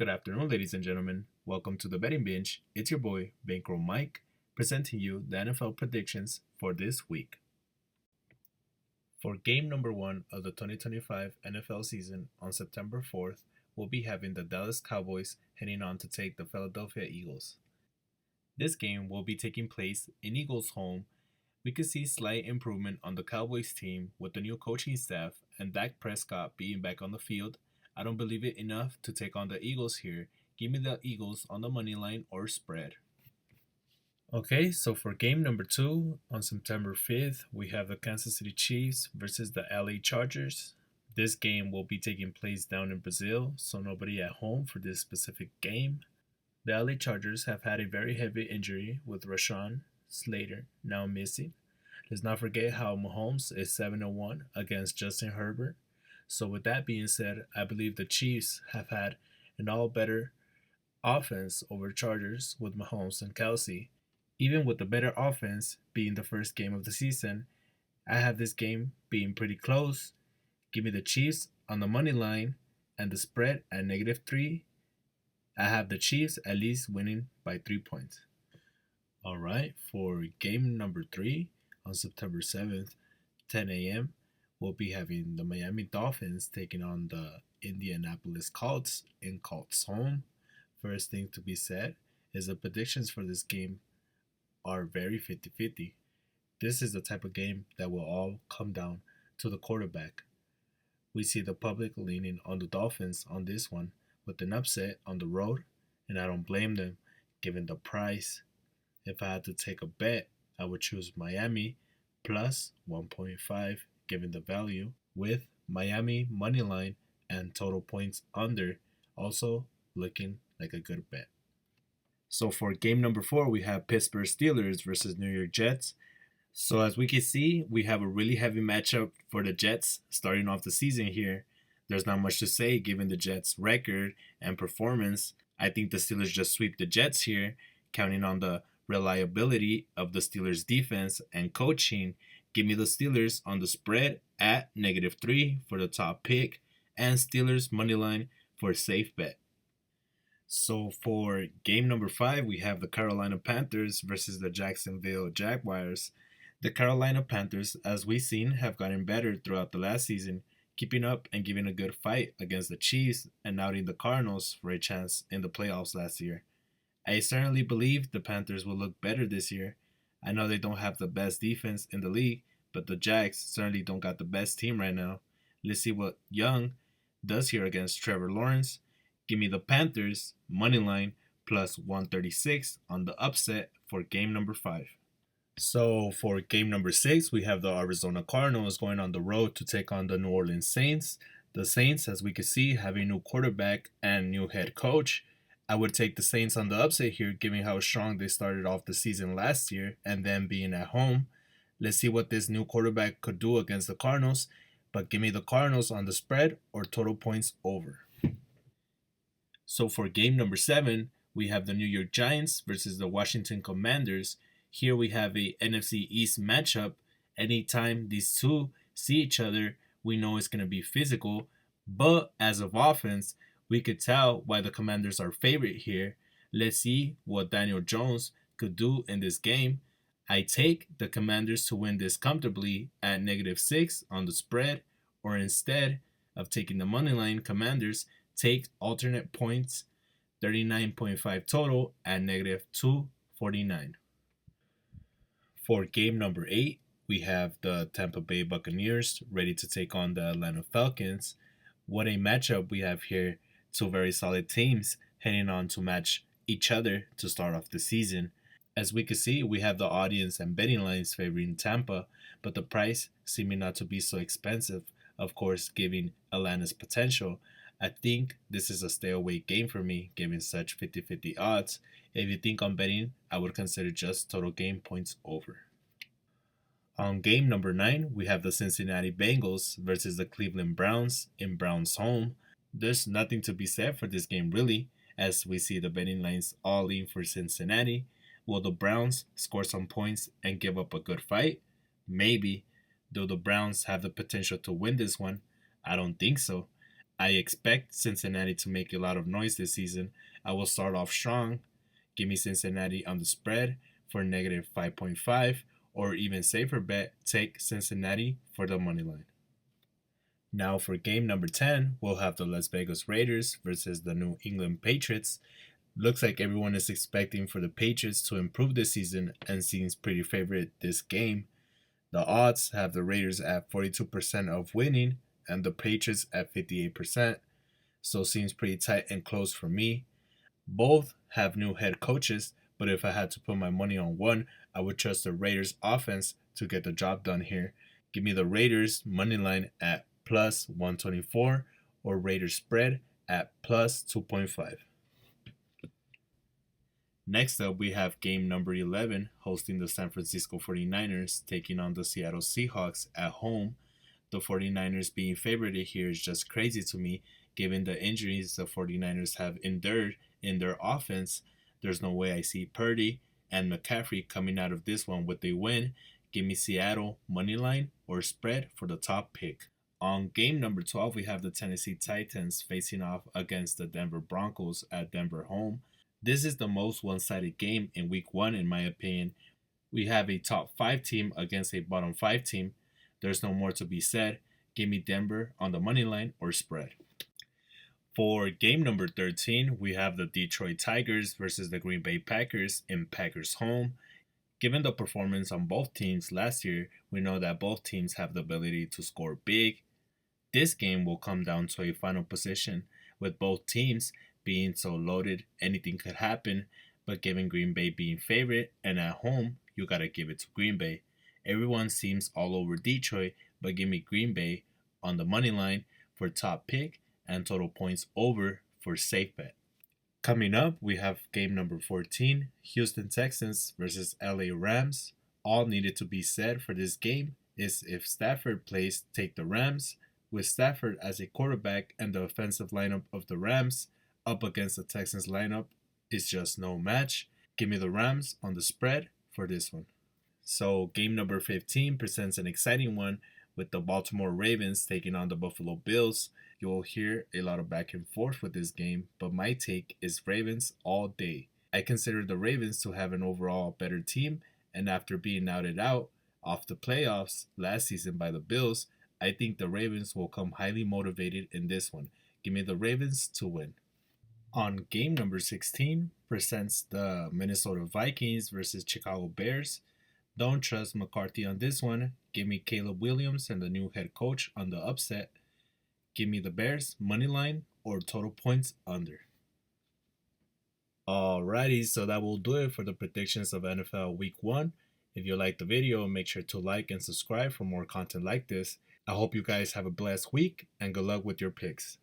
Good afternoon, ladies and gentlemen. Welcome to the Betting Binge. It's your boy, Bankroll Mike, presenting you the NFL predictions for this week. For game number one of the 2025 NFL season on September 4th, we'll be having the Dallas Cowboys heading on to take the Philadelphia Eagles. This game will be taking place in Eagles' home. We could see slight improvement on the Cowboys team with the new coaching staff and Dak Prescott being back on the field. I don't believe it enough to take on the Eagles here. Give me the Eagles on the money line or spread. Okay, so for game number two on September 5th, we have the Kansas City Chiefs versus the LA Chargers. This game will be taking place down in Brazil, so nobody at home for this specific game. The LA Chargers have had a very heavy injury with Rashawn Slater now missing. Let's not forget how Mahomes is 7-1 against Justin Herbert. So with that being said, I believe the Chiefs have had an all better offense over Chargers with Mahomes and Kelsey. Even with the better offense being the first game of the season, I have this game being pretty close. Give me the Chiefs on the money line and the spread at -3. I have the Chiefs at least winning by 3 points. All right, for game number three on September 7th, 10 a.m., we'll be having the Miami Dolphins taking on the Indianapolis Colts in Colts home. First thing to be said is the predictions for this game are very 50-50. This is the type of game that will all come down to the quarterback. We see the public leaning on the Dolphins on this one with an upset on the road, and I don't blame them given the price. If I had to take a bet, I would choose Miami plus 1.5 given the value with Miami money line and total points under, also looking like a good bet. So for game number four, we have Pittsburgh Steelers versus New York Jets. So as we can see, we have a really heavy matchup for the Jets starting off the season here. There's not much to say given the Jets' record and performance. I think the Steelers just sweep the Jets here, counting on the reliability of the Steelers' defense and coaching. Give me the Steelers on the spread at -3 for the top pick and Steelers money line for a safe bet. So for game number five, we have the Carolina Panthers versus the Jacksonville Jaguars. The Carolina Panthers, as we've seen, have gotten better throughout the last season, keeping up and giving a good fight against the Chiefs and outing the Cardinals for a chance in the playoffs last year. I certainly believe the Panthers will look better this year. I know they don't have the best defense in the league, but the Jags certainly don't got the best team right now. Let's see what Young does here against Trevor Lawrence. Give me the Panthers money line plus 136 on the upset for game number five. So for game number six, we have the Arizona Cardinals going on the road to take on the New Orleans Saints. The Saints, as we can see, have a new quarterback and new head coach. I would take the Saints on the upset here, given how strong they started off the season last year and then being at home. Let's see what this new quarterback could do against the Cardinals, but give me the Cardinals on the spread or total points over. So for game number seven, we have the New York Giants versus the Washington Commanders. Here we have a NFC East matchup. Anytime these two see each other, we know it's going to be physical. But as of offense, we could tell why the Commanders are favorite here. Let's see what Daniel Jones could do in this game. I take the Commanders to win this comfortably at -6 on the spread, or instead of taking the money line Commanders, take alternate points 39.5 total at -249. For game number 8, we have the Tampa Bay Buccaneers ready to take on the Atlanta Falcons. What a matchup we have here. Two very solid teams heading on to match each other to start off the season. As we can see, we have the audience and betting lines favoring Tampa, but the price seeming not to be so expensive, of course, giving Atlanta's potential. I think this is a stay away game for me, given such 50-50 odds. If you think I'm betting, I would consider just total game points over. On game number 9, we have the Cincinnati Bengals versus the Cleveland Browns in Browns' home. There's nothing to be said for this game really, as we see the betting lines all lean for Cincinnati. Will the Browns score some points and give up a good fight? Maybe. Do the Browns have the potential to win this one? I don't think so. I expect Cincinnati to make a lot of noise this season. I will start off strong. Give me Cincinnati on the spread for negative 5.5, or even safer bet, take Cincinnati for the money line. Now for game number 10, we'll have the Las Vegas Raiders versus the New England Patriots. Looks like everyone is expecting for the Patriots to improve this season and seems pretty favorite this game. The odds have the Raiders at 42% of winning and the Patriots at 58%, so seems pretty tight and close for me. Both have new head coaches, but if I had to put my money on one, I would trust the Raiders offense to get the job done here. Give me the Raiders money line at plus 124 or Raiders spread at plus 2.5. Next up, we have game number 11 hosting the San Francisco 49ers taking on the Seattle Seahawks at home. The 49ers being favored here is just crazy to me given the injuries the 49ers have endured in their offense. There's no way I see Purdy and McCaffrey coming out of this one with a win. Give me Seattle money line or spread for the top pick. On game number 12, we have the Tennessee Titans facing off against the Denver Broncos at Denver home. This is the most one-sided game in week 1 in my opinion. We have a top 5 team against a bottom 5 team. There's no more to be said. Give me Denver on the money line or spread. For game number 13, we have the Detroit Tigers versus the Green Bay Packers in Packers home. Given the performance on both teams last year, we know that both teams have the ability to score big. This game will come down to a final position, with both teams being so loaded, anything could happen, but given Green Bay being favorite and at home, you gotta give it to Green Bay. Everyone seems all over Detroit, but give me Green Bay on the money line for top pick and total points over for safe bet. Coming up, we have game number 14, Houston Texans versus LA Rams. All needed to be said for this game is if Stafford plays, take the Rams. With Stafford as a quarterback and the offensive lineup of the Rams up against the Texans lineup is just no match. Give me the Rams on the spread for this one. So game number 15 presents an exciting one with the Baltimore Ravens taking on the Buffalo Bills. You'll hear a lot of back and forth with this game, but my take is Ravens all day. I consider the Ravens to have an overall better team, and after being outed out off the playoffs last season by the Bills, I think the Ravens will come highly motivated in this one. Give me the Ravens to win. On game number 16 presents the Minnesota Vikings versus Chicago Bears. Don't trust McCarthy on this one. Give me Caleb Williams and the new head coach on the upset. Give me the Bears money line or total points under. Alrighty, so that will do it for the predictions of NFL Week 1. If you liked the video, make sure to like and subscribe for more content like this. I hope you guys have a blessed week and good luck with your picks.